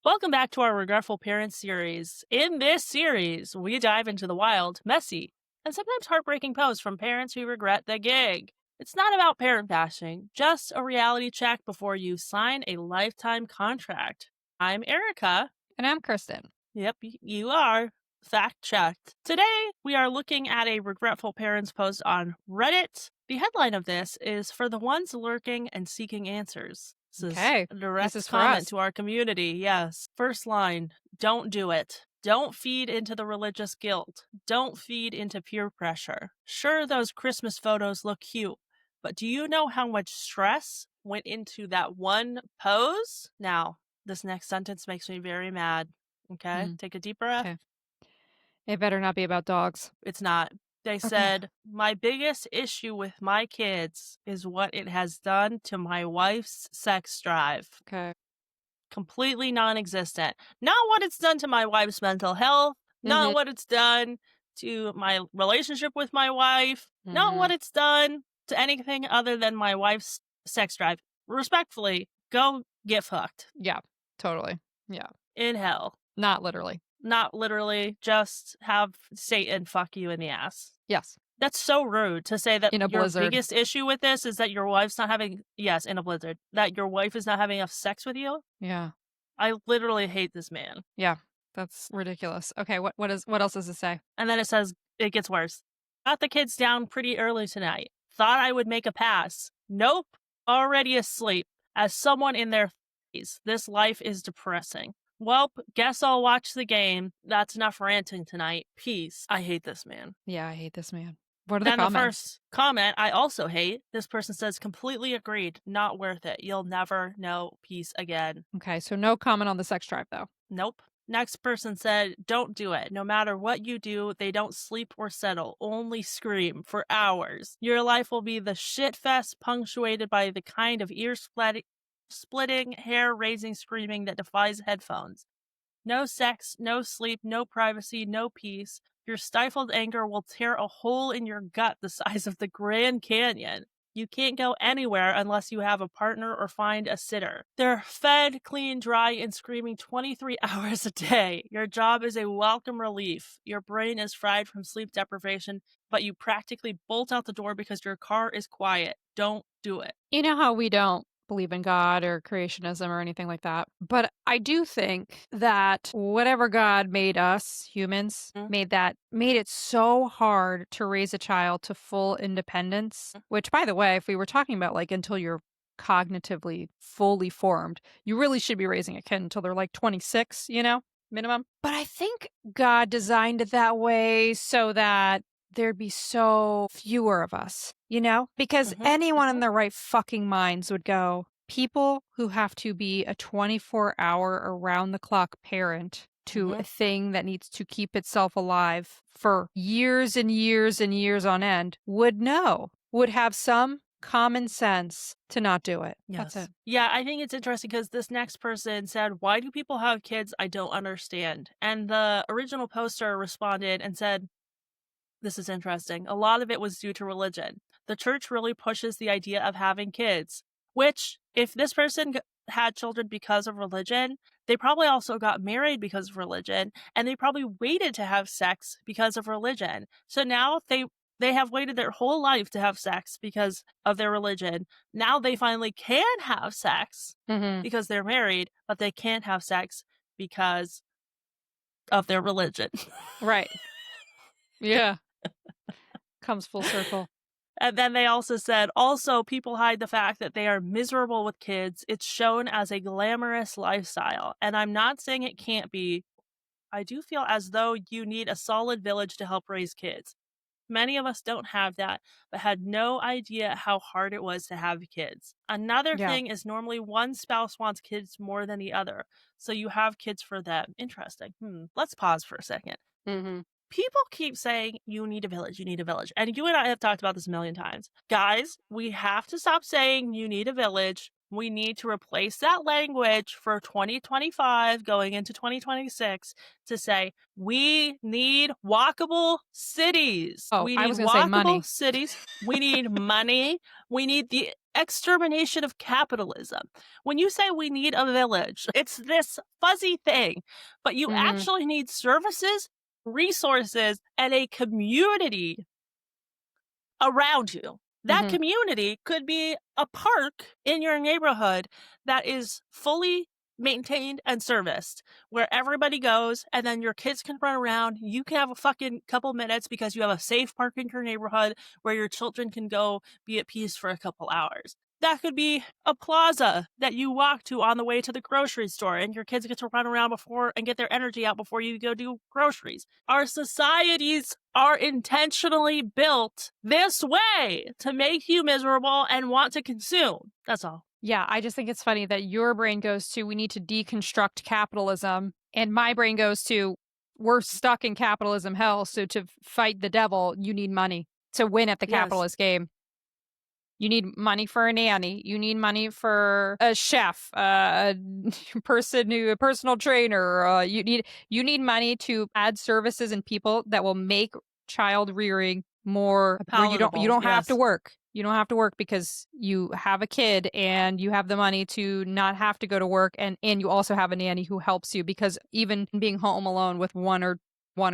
Welcome back to our Regretful Parents series. In this series, we dive into the wild, messy, and sometimes heartbreaking posts from parents who regret the gig. It's not about parent bashing, just a reality check before you sign a lifetime contract. I'm Erika. And I'm Kristen. Yep, you are. Fact checked. Today, we are looking at a Regretful Parents post on Reddit. The headline of this is For the Ones Lurking and Seeking Answers. This is Okay. a This direct is for comment us. to our community. Yes. First line, don't do it. Don't feed into the religious guilt. Don't feed into peer pressure. Sure, those Christmas photos look cute, but do you know how much stress went into that one pose? Now, this next sentence makes me very mad. Okay, take a deep breath. Okay. It better not be about dogs. It's not. They Okay. said, my biggest issue with my kids is what it has done to my wife's sex drive. Okay. Completely non existent. Not what it's done to my wife's mental health, Mm-hmm. not what it's done to my relationship with my wife, not Mm-hmm. what it's done to anything other than my wife's sex drive. Respectfully, go get fucked Yeah. Totally. Yeah. in hell. Not literally. Not literally, just have Satan fuck you in the ass. Yes. That's so rude to say that In a your blizzard. biggest issue with this is that your wife's not having in a blizzard, that your wife is not having enough sex with you. Yeah. I literally hate this man. Yeah. That's ridiculous. Okay. What else does it say? And then it says it gets worse. Got the kids down pretty early tonight. Thought I would make a pass. Nope. Already asleep. As someone in their 30s, this life is depressing. Welp, guess I'll watch the game. That's enough ranting tonight. Peace. I hate this man. Yeah, I hate this man. What are the Then the comments? first comment I also hate. This person says, completely agreed. Not worth it. You'll never know peace again. Okay, so no comment on the sex drive though. Nope. Next person said, don't do it. No matter what you do, they don't sleep or settle, only scream for hours. Your life will be the shit fest punctuated by the kind of splitting, hair raising screaming that defies headphones. No sex, no sleep, no privacy, no peace. Your stifled anger will tear a hole in your gut the size of the Grand Canyon. You can't go anywhere unless you have a partner or find a sitter. They're fed, clean, dry, and screaming 23 hours a day. Your job is a welcome relief. Your brain is fried from sleep deprivation, but you practically bolt out the door because your car is quiet. Don't do it. You know how we don't believe in God or creationism or anything like that. But I do think that whatever God made us, humans, Mm. made it so hard to raise a child to full independence, which by the way, if we were talking about like until you're cognitively fully formed, you really should be raising a kid until they're like 26, minimum. But I think God designed it that way so that there'd be so fewer of us, because anyone in their right fucking minds would go, people who have to be a 24-hour around the clock parent to a thing that needs to keep itself alive for years and years and years on end would have some common sense to not do it. Yes. That's it. Yeah, I think it's interesting because this next person said, why do people have kids? I don't understand. And the original poster responded and said, this is interesting. A lot of it was due to religion. The church really pushes the idea of having kids, which, if this person had children because of religion, they probably also got married because of religion, and they probably waited to have sex because of religion. So now they have waited their whole life to have sex because of their religion. Now they finally can have sex because they're married, but they can't have sex because of their religion. Right. Yeah. Comes full circle. And then they also said, also, people hide the fact that they are miserable with kids. It's shown as a glamorous lifestyle. And I'm not saying it can't be. I do feel as though you need a solid village to help raise kids. Many of us don't have that, but had no idea how hard it was to have kids. Another Yeah. thing is normally one spouse wants kids more than the other. So you have kids for them. Interesting. Let's pause for a second. People keep saying you need a village, you need a village. And you and I have talked about this a million times. Guys, we have to stop saying you need a village. We need to replace that language for 2025 going into 2026 to say we need walkable cities. Oh, We I need was gonna say money. walkable cities. We need money. We need the extermination of capitalism. When you say we need a village, it's this fuzzy thing, but you Mhm. actually need services, resources, and a community around you. That Mhm. community could be a park in your neighborhood that is fully maintained and serviced, where everybody goes and then your kids can run around. You can have a fucking couple minutes because you have a safe park in your neighborhood where your children can go be at peace for a couple hours. That could be a plaza that you walk to on the way to the grocery store and your kids get to run around before and get their energy out before you go do groceries. Our societies are intentionally built this way to make you miserable and want to consume. That's all. Yeah, I just think it's funny that your brain goes to, "We need to deconstruct capitalism," and my brain goes to, "We're stuck in capitalism hell, so to fight the devil, you need money to win at the Yes. capitalist game." You need money for a nanny. You need money for a chef, a a personal trainer. You need money to add services and people that will make child rearing more where you Palatable. don't have to Yes. work. You don't have to work because you have a kid and you have the money to not have to go to work, and you also have a nanny who helps you, because even being home alone with one or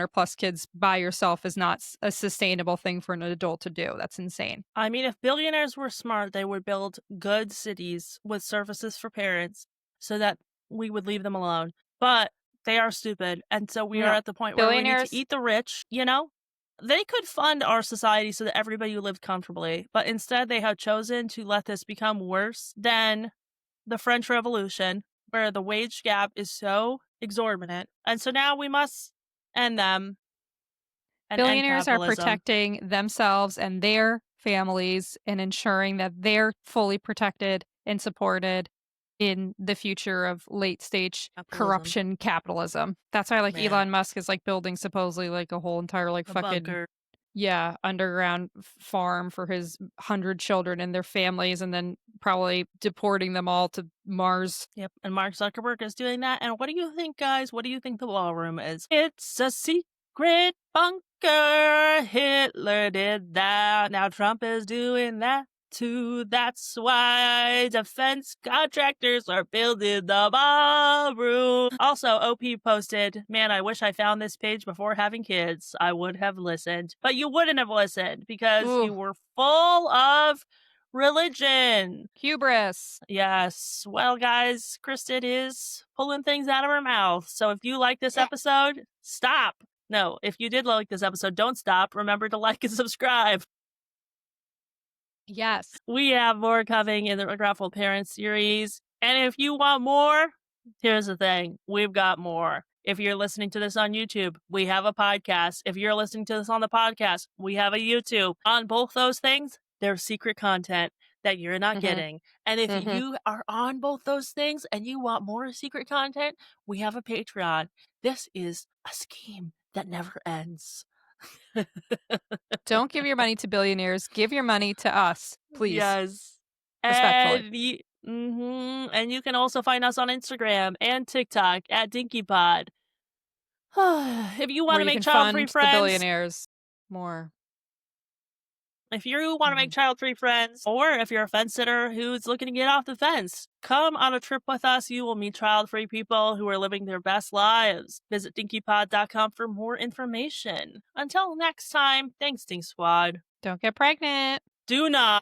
plus kids by yourself is not a sustainable thing for an adult to do. That's insane. I mean, if billionaires were smart, they would build good cities with services for parents so that we would leave them alone. But they are stupid. And so we are No. at the point where we need to Billionaires. eat the rich, you know? They could fund our society so that everybody lived comfortably, but instead they have chosen to let this become worse than the French Revolution, where the wage gap is so exorbitant. And so now we must end them and end Billionaires are capitalism. protecting themselves and their families and ensuring that they're fully protected and supported in the future of late stage Capitalism. corruption capitalism. That's why like Man, Elon Musk is like building supposedly like a whole entire like the fucking, bunker. yeah, underground farm for his 100 children and their families, and then probably deporting them all to Mars. Yep, and Mark Zuckerberg is doing that. And what do you think, guys? What do you think the ballroom is? It's a secret bunker. Hitler did that. Now Trump is doing that too. That's why defense contractors are building the ballroom. Also, OP posted, man, I wish I found this page before having kids. I would have listened. But you wouldn't have listened because Ooh, you were full of religion. hubris. Yes. Well, guys, Kristen is pulling things out of her mouth. So if you like this Yeah. episode, stop. No, if you did like this episode, don't stop. Remember to like and subscribe. Yes. We have more coming in the Regretful Parents series. And if you want more, here's the thing, we've got more. If you're listening to this on YouTube, we have a podcast. If you're listening to this on the podcast, we have a YouTube. On both those things, there's secret content that you're not Mhm. getting. And if Mhm. you are on both those things and you want more secret content, we have a Patreon. This is a scheme that never ends. Don't give your money to billionaires. Give your money to us, please. Yes. Respectfully. And you can also find us on Instagram and TikTok at Dinky Pod. If you want Where to you make can child-free fund the friends, billionaires more. if you want to make Mhm. child-free friends, or if you're a fence sitter who's looking to get off the fence, come on a trip with us. You will meet child-free people who are living their best lives. Visit dinkypod.com for more information. Until next time, thanks, Dink Squad. Don't get pregnant. Do not